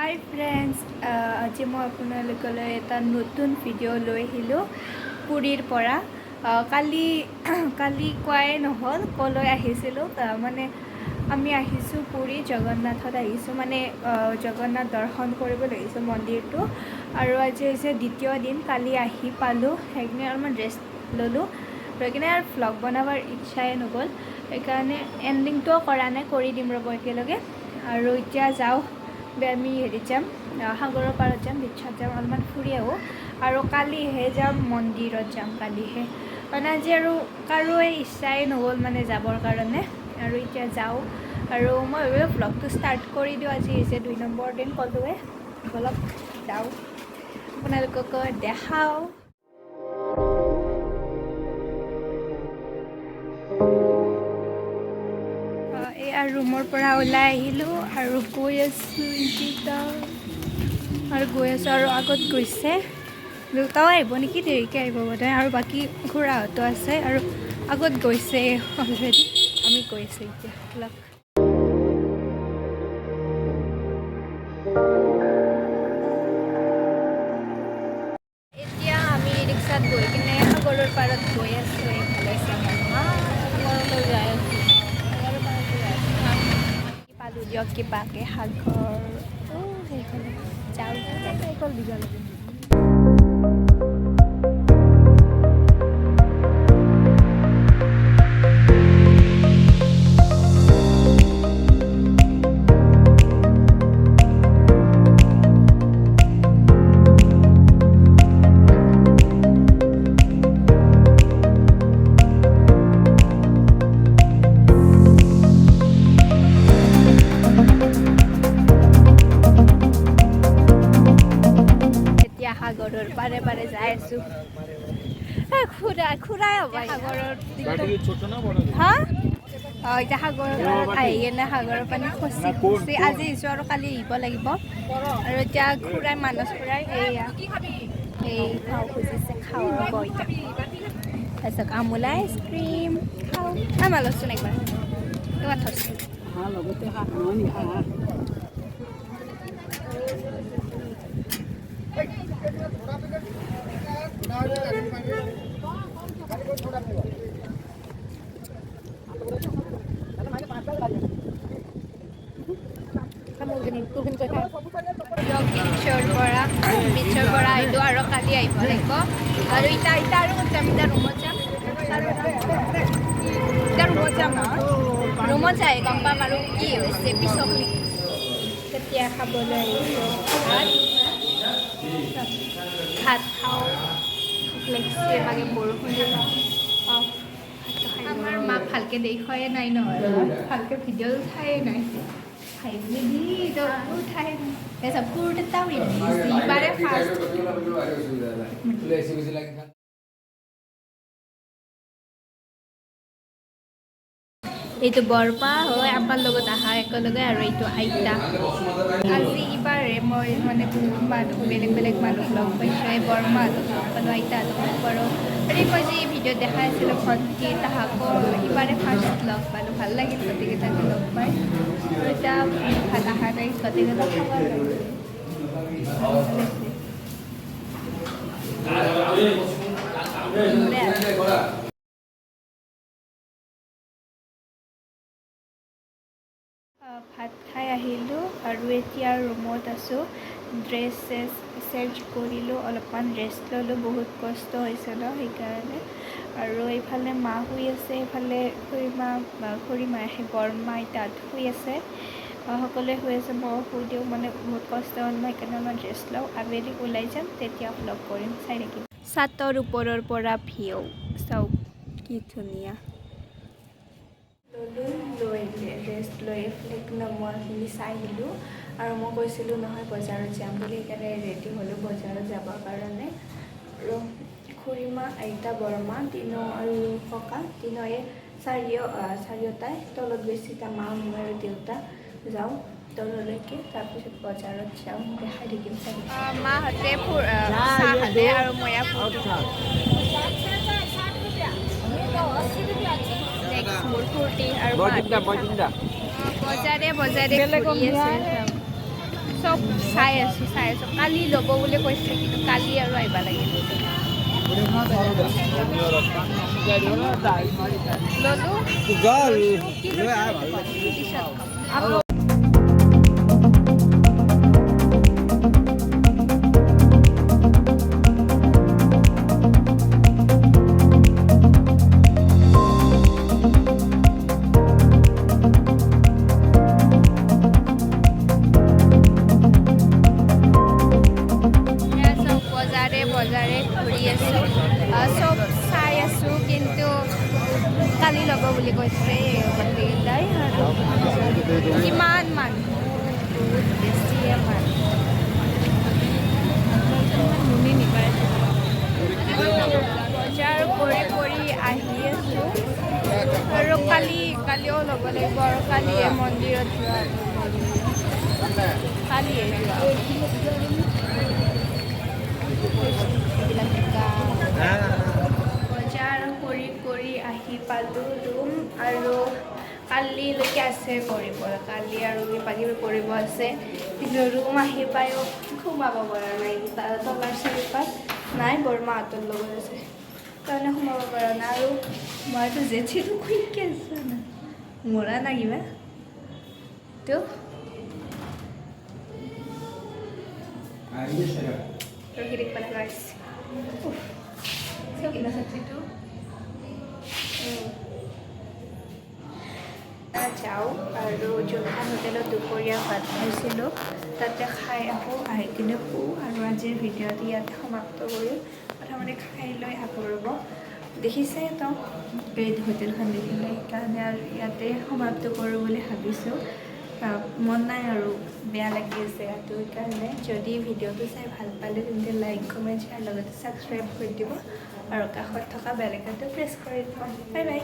হাই friends, আজি মই আপোনালোকলৈ এটা নতুন ভিডিঅ' লৈ আহিলোঁ পুৰীৰ পৰা। কালি কোৱাই নহ'ল ক'লৈ আহিছিলোঁ। মানে আমি আহিছোঁ পুৰী জগন্নাথত আহিছোঁ, মানে জগন্নাথ দৰ্শন কৰিবলৈ আহিছোঁ মন্দিৰটো। আৰু আজি হৈছে দ্বিতীয় দিন। কালি আহি পালোঁ, সেইকাৰণে অলপমান ৰেষ্ট ল'লোঁ। লৈ কিনে আৰু ভ্লগ বনাবৰ ইচ্ছাই নগ'ল, সেইকাৰণে এণ্ডিংটোও কৰা নাই, কৰি দিম ৰ'ব একেলগে। আৰু এতিয়া যাওঁ, আমি হেৰিত যাম, সাগৰৰ পাৰত যাম, বিচ্ছাত যাম, অলপমান ফুৰি আহোঁ। আৰু কালিহে যাম, মন্দিৰত যাম কালিহে। মানে আজি আৰু কাৰোৱে ইচ্ছাই নগ'ল মানে যাবৰ কাৰণে। আৰু এতিয়া যাওঁ, আৰু মই ভাবিলোঁ ভ্লগটো ষ্টাৰ্ট কৰি দিওঁ। আজি হৈছে 2 নম্বৰ দিন, ক'লোৱে অলপ যাওঁ, আপোনালোককো দেখাওঁ। আৰু ৰুমৰ পৰা ওলাই আহিলোঁ আৰু গৈ আছোঁ আৰু আগত গৈছে দেউতাও আহিব নেকি, দেৰিকৈ আহিব বোধহয়। আৰু বাকী খুৰাহঁতো আছে আৰু আগত গৈছে অলৰেডি। আমি গৈ আছোঁ এতিয়া অলপ। এতিয়া আমি ৰিক্সাত গৈ কিনে সাগৰৰ পাৰত গৈ আছোঁ। এইফালে সাগৰলৈ যাই আছোঁ, পালোঁ দিয়ক কিবাকৈ সাগৰ। সেইফালে যাওঁ, চাইকেল দিব লাগে। সাগৰৰ পাৰে পাৰে যাই আছোঁ। খুৰাই হ'ব সাগৰৰ। হা? এতিয়া সাগৰৰ পাৰত আহি কিনে সাগৰৰ পানী খচি আজি আহিছোঁ আৰু কালি আহিব লাগিব। আৰু এতিয়া খুৰাই, মানস খুৰাই এইয়া এই খাওঁ খুজিছে, খাওঁ ৰ'ব এতিয়া। তাৰপিছত আমোলা আইচক্ৰীম খাওঁ। মালচোন একবাৰ তোমাৰ থৈছোঁ। বিচৰ পৰা আহিলোঁ আৰু কালি আহিব লাগিব। আৰু এতিয়া আৰু যাম, এতিয়া ৰুমত যাম, ৰুমত যাই গম পাম আৰু কি হৈছে পিছত। তেতিয়া খাবলৈ আহিছোঁ ভাত খাওঁ, লাগিছে বাগে বৰষুণ পাওঁ। আমাৰ মাক ভালকৈ দেখুৱাই নাই নহয়, ভালকৈ ভিডিঅ' উঠাই নাই। উঠাই ইবাৰে ফাৰ্ষ্ট। এইটো বৰপা হয়, আমাৰ লগত আহা একেলগে। আৰু এইটো আইতা। আজি ইবাৰে মই মানে বহুত মানুহ, বেলেগ মানুহ লগ পাইছোঁ। এই বৰমাহঁতক লগ পালোঁ, আইতাহঁতক লগ পালোঁ। আৰু মই যে এই ভিডিঅ'ত দেখাই আছিলোঁ ভণ্টি তাহাকো ইবাৰে ফাৰ্ষ্ট লগ পালোঁ। ভাল লাগিল গোটেইকেইটাকে লগ পাই। আৰু এতিয়া ভাত অহা নাই, গোটেইকেইটা খাব ভাত খাই আহিলোঁ আৰু এতিয়া ৰুমত আছোঁ। ড্ৰেছ চেঞ্জ কৰিলোঁ, অলপমান ৰেষ্ট ল'লোঁ, বহুত কষ্ট হৈছে ন সেইকাৰণে। আৰু এইফালে মা শুই আছে, এইফালে খুৰীমা বৰমা আইতাত শুই আছে, সকলোৱে শুই আছে। ময়ো শুই দিওঁ, মানে বহুত কষ্ট হ'ল ন সেইকাৰণে অলপমান ৰেষ্ট লওঁ। আবেলি ওলাই যাম, তেতিয়া ভ্লগ কৰিম, চাই থাকিম। ছাতৰ ওপৰৰ পৰা ভিউ চাওক কি ধুনীয়া। ৰেষ্ট লৈ ফ্লেগ নমোৱাখিনি চাই আহিলোঁ। আৰু মই কৈছিলোঁ নহয় বজাৰত যাম বুলি, সেইকাৰণে ৰেডি হ'লোঁ বজাৰত যাবৰ কাৰণে। আৰু খুৰীমা, আইতা, বৰমা, তিনো আৰু ককা, তিনোয়ে চাৰিওটাই তলত গৈছে। এতিয়া মা, মই আৰু দেউতা যাওঁ তললৈকে, তাৰপিছত বজাৰত যাওঁ, দেখাই থাকিম চাগে। মাহঁতে চাহ খালে আৰু মই মোৰ ফূৰ্তি আৰু বজাৰে ঘূৰি আছে। চব চাই আছোঁ কালি ল'ব বুলি কৈছে কিন্তু কালি আৰু আহিব লাগে ল'লোঁ বজাৰে ঘূৰি আছোঁ চব চাই আছোঁ কিন্তু কালি ল'ব বুলি কৈছে গোটেইকেইটাই আৰু কিমান মানুহ বহুত বেছিয়ে মানুহ নুনি নিবাই বজাৰ কৰি আহি আছোঁ আৰু কালিও ল'ব লাগিব আৰু কালিয়ে মন্দিৰত যোৱা কালিয়ে যোৱা বজাৰ কৰি আহি পালোঁ ৰুম আৰু কালিলৈকে আছে কৰিব কালি আৰু কিবা কিবি কৰিব আছে কিন্তু ৰুম আহি পায়ো সোমাব পৰা নাই তলাৰ চাৰিপাত নাই বৰমাহঁতৰ লগত আছে তাৰমানে সোমাব পৰা নাই আৰু মইতো জেঠিটো খুইকে আছোঁ না মৰা না কিবা তো ৰখি দেখিব লগা হৈছে যাওঁ আৰু যোনখন হোটেলত দুপৰীয়া ভাত খাইছিলোঁ তাতে খাই আহি কিনে শুওঁ আৰু আজিৰ ভিডিঅ'টো ইয়াতে সমাপ্ত কৰিম প্ৰথমতে খাই লৈ আকৌ ৰ'ব দেখিছে তো এই হোটেলখন দেখিলে সেইকাৰণে আৰু ইয়াতে সমাপ্ত কৰোঁ বুলি ভাবিছোঁ মন নাই আৰু বেয়া লাগি আছে জেগাটো সেইকাৰণে যদি ভিডিঅ'টো চাই ভাল পালে তেন্তে লাইক কমেণ্ট শ্বেয়াৰ লগতে ছাবস্ক্ৰাইব কৰি দিব আৰু কাষত থকা বেল আইকনটো প্ৰেছ কৰি দিব বাই বাই